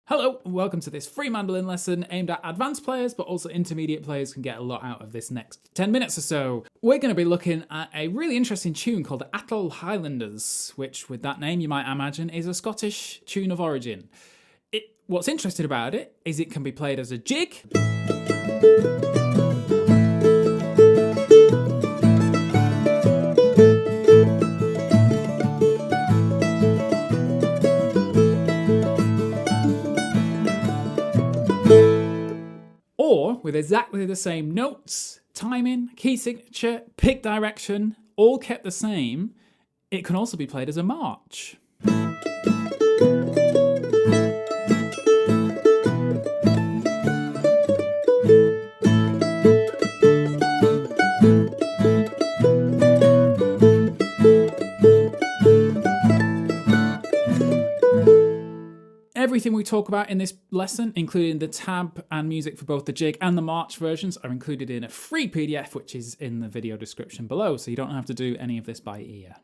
Hello, and welcome to this free mandolin lesson aimed at advanced players, but also intermediate players can get a lot out of this next 10 minutes or so. We're going to be looking at a really interesting tune called the Atholl Highlanders, which with that name you might imagine is a Scottish tune of origin. What's interesting about it is it can be played as a jig, or with exactly the same notes, timing, key signature, pick direction, all kept the same. It can also be played as a march. Everything we talk about in this lesson, including the tab and music for both the jig and the march versions, are included in a free PDF, which is in the video description below, so you don't have to do any of this by ear.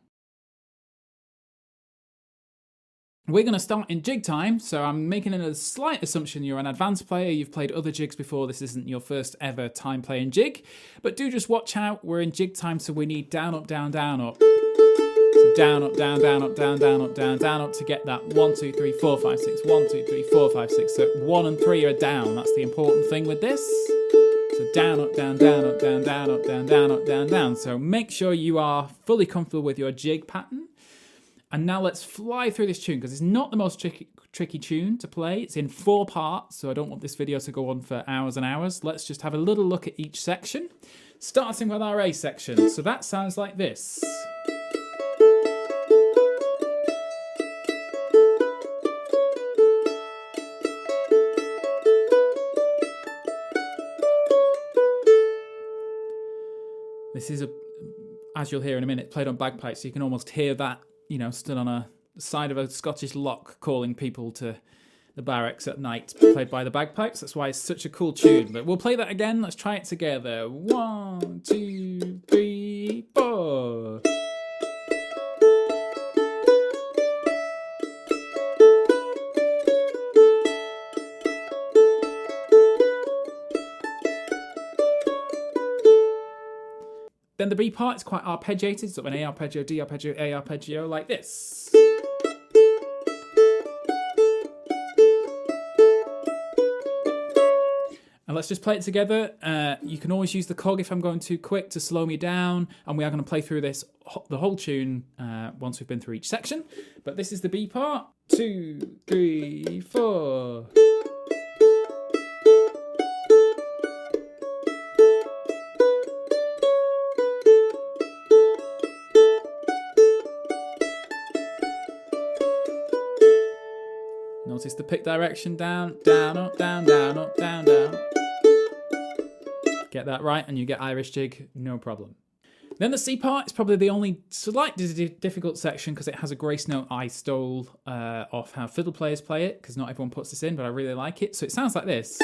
We're going to start in jig time, so I'm making a slight assumption you're an advanced player, you've played other jigs before, this isn't your first ever time playing jig, but do just watch out, we're in jig time, so we need down, up, down, down, up. So down, up, down, down, up, down, down, up, down, down, up to get that 1, 2, 3, 4, 5, 6, 1, 2, 3, 4, 5, 6. So 1 and 3 are down. That's the important thing with this. So down, up, down, down, up, down, down, up, down, down, up, down, down. So make sure you are fully comfortable with your jig pattern. And now let's fly through this tune because it's not the most tricky tune to play. It's in 4 parts, so I don't want this video to go on for hours and hours. Let's just have a little look at each section, starting with our A section. So that sounds like this. This is, as you'll hear in a minute, played on bagpipes, so you can almost hear that, you know, stood on a side of a Scottish lock calling people to the barracks at night, played by the bagpipes. That's why it's such a cool tune. But we'll play that again. Let's try it together. 1, 2, 3, 4. Then the B part is quite arpeggiated, so an A arpeggio, D arpeggio, A arpeggio, like this. And let's just play it together. You can always use the cog if I'm going too quick to slow me down, and we are going to play through this, the whole tune, once we've been through each section. But this is the B part. 2, 3, 4. Notice the pick direction, down, down, up, down, down, up, down, down. Get that right and you get Irish jig, no problem. Then the C part is probably the only slight difficult section because it has a grace note I stole off how fiddle players play it, because not everyone puts this in, but I really like it. So it sounds like this.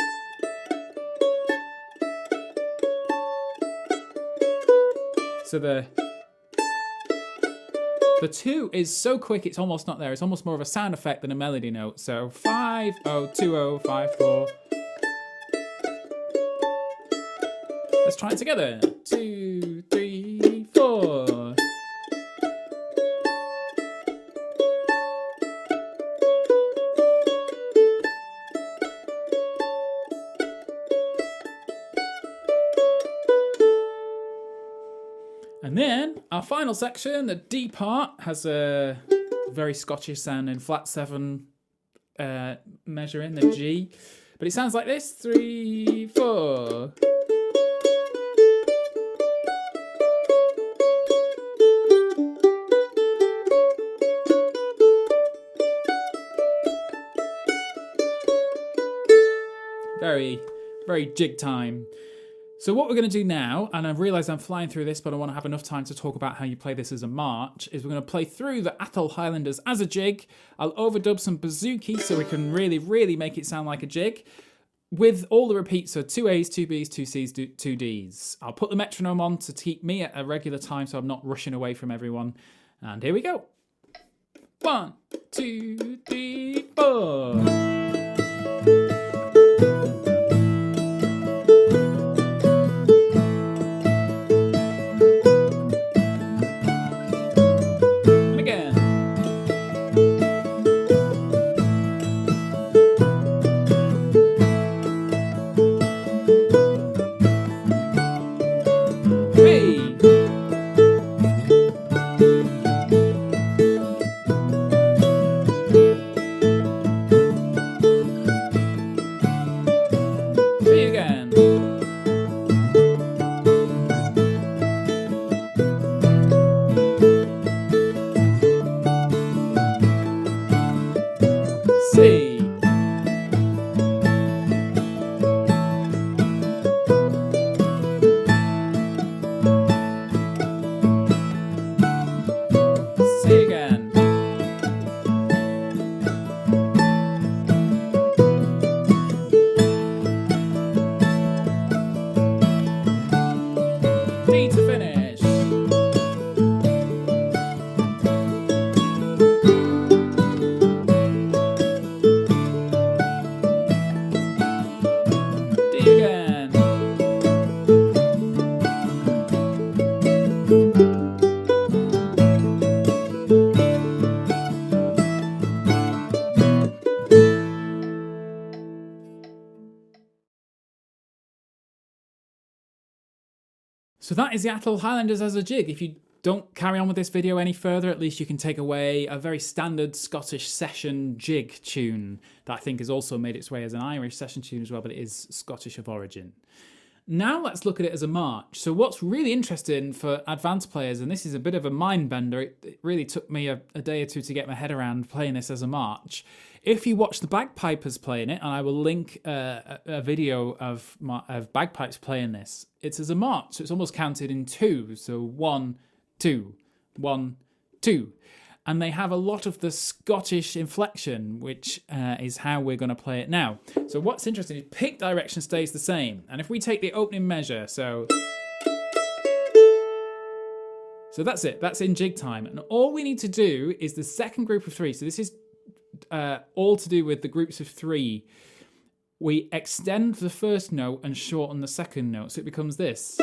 So the 2 is so quick it's almost not there. It's almost more of a sound effect than a melody note. So 5, 0, 2, 0, 5, 4. Let's try it together. 2, 3, 4. And then our final section, the D part, has a very Scottish sounding flat 7 measure in the G, but it sounds like this: 3, 4. Very, very jig time. So what we're going to do now, and I realise I'm flying through this, but I want to have enough time to talk about how you play this as a march, is we're going to play through the Atholl Highlanders as a jig. I'll overdub some bouzouki so we can really, really make it sound like a jig, with all the repeats, so 2 A's, 2 B's, 2 C's, 2 D's. I'll put the metronome on to keep me at a regular time so I'm not rushing away from everyone. And here we go. 1, 2, 3, 4. D to finish. D again. So that is the Atholl Highlanders as a jig. If you don't carry on with this video any further, at least you can take away a very standard Scottish session jig tune that I think has also made its way as an Irish session tune as well, but it is Scottish of origin. Now let's look at it as a march. So what's really interesting for advanced players, and this is a bit of a mind bender, it really took me a day or two to get my head around playing this as a march. If you watch the bagpipers playing it, and I will link a video of bagpipes playing this, it's as a march, so it's almost counted in two. So 1, 2, 1, 2. And they have a lot of the Scottish inflection, which is how we're going to play it now. So what's interesting is pick direction stays the same. And if we take the opening measure, so that's it. That's in jig time. And all we need to do is the second group of three. So this is all to do with the groups of three. We extend the first note and shorten the second note. So it becomes this.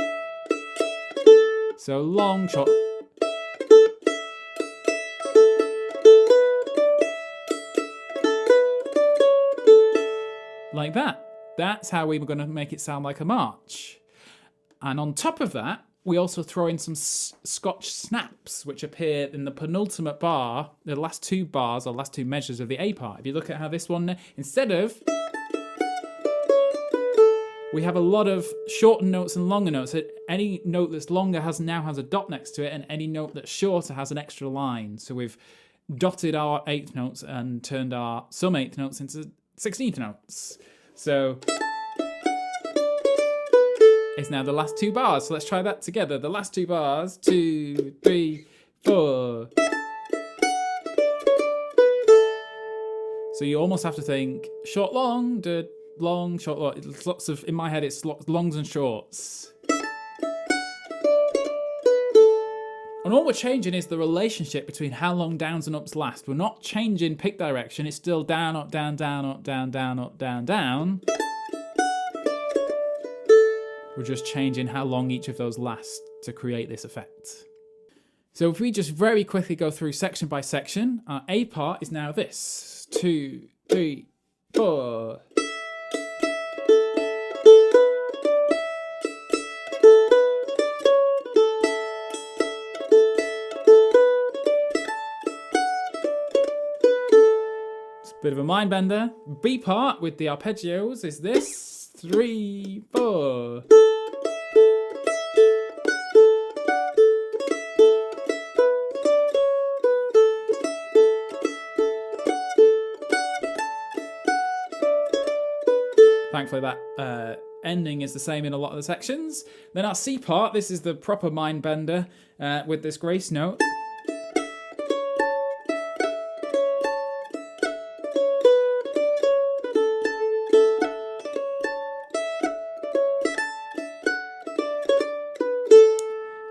So long, short. Like that. That's how we were going to make it sound like a march. And on top of that, we also throw in some Scotch snaps, which appear in the penultimate bar, the last two bars or last two measures of the A part. If you look at how this one, instead of, we have a lot of shorter notes and longer notes. So any note that's longer now has a dot next to it, and any note that's shorter has an extra line. So we've dotted our eighth notes and turned some eighth notes into 16th notes. So it's now the last two bars. So let's try that together. The last two bars. 2, 3, 4. So you almost have to think short, long, long, short, long. It's lots of, in my head, it's longs and shorts. And all we're changing is the relationship between how long downs and ups last. We're not changing pick direction. It's still down, up, down, down, up, down, down, up, down, down. We're just changing how long each of those last to create this effect. So if we just very quickly go through section by section, our A part is now this. 2, 3, 4. Bit of a mind bender. B part with the arpeggios is this. 3, 4. Thankfully that ending is the same in a lot of the sections. Then our C part, this is the proper mind bender with this grace note.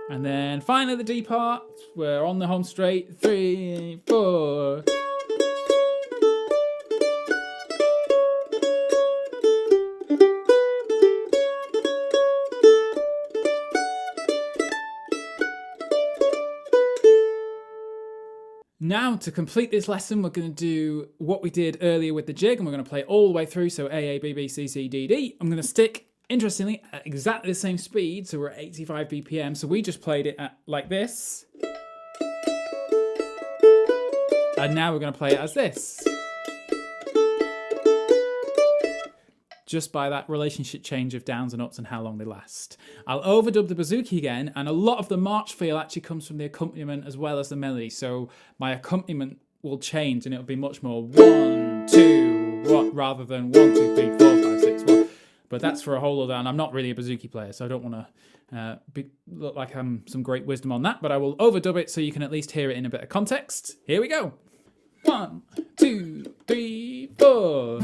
And then finally the D part, we're on the home straight, 3, 4. Now, to complete this lesson, we're going to do what we did earlier with the jig, and we're going to play it all the way through, so A, B, B, C, C, D, D. I'm going to stick, interestingly, at exactly the same speed, so we're at 85 BPM, so we just played it at like this. And now we're going to play it as this. Just by that relationship change of downs and ups and how long they last. I'll overdub the bouzouki again, and a lot of the march feel actually comes from the accompaniment as well as the melody, so my accompaniment will change and it'll be much more 1, 2, what, rather than 1, 2, 3, 4, 5, 6, 1. But that's for a whole other, and I'm not really a bouzouki player, so I don't want to look like I'm some great wisdom on that, but I will overdub it so you can at least hear it in a bit of context. Here we go. 1, 2, 3, 4.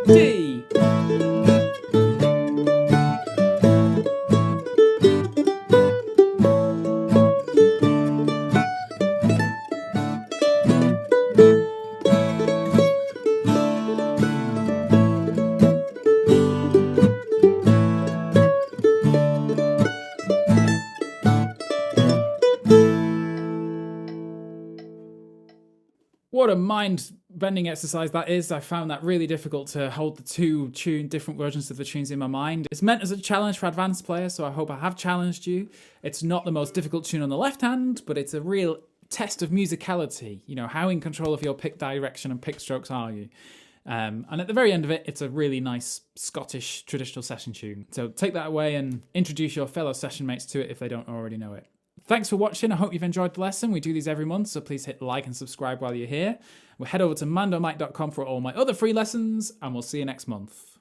D. What a mind-bending exercise that is. I found that really difficult to hold the two different versions of the tunes in my mind. It's meant as a challenge for advanced players, so I hope I have challenged you. It's not the most difficult tune on the left hand, but it's a real test of musicality. You know, how in control of your pick direction and pick strokes are you? And at the very end of it, it's a really nice Scottish traditional session tune. So take that away and introduce your fellow session mates to it if they don't already know it. Thanks for watching. I hope you've enjoyed the lesson. We do these every month, so please hit like and subscribe while you're here. We'll head over to mandomike.com for all my other free lessons, and we'll see you next month.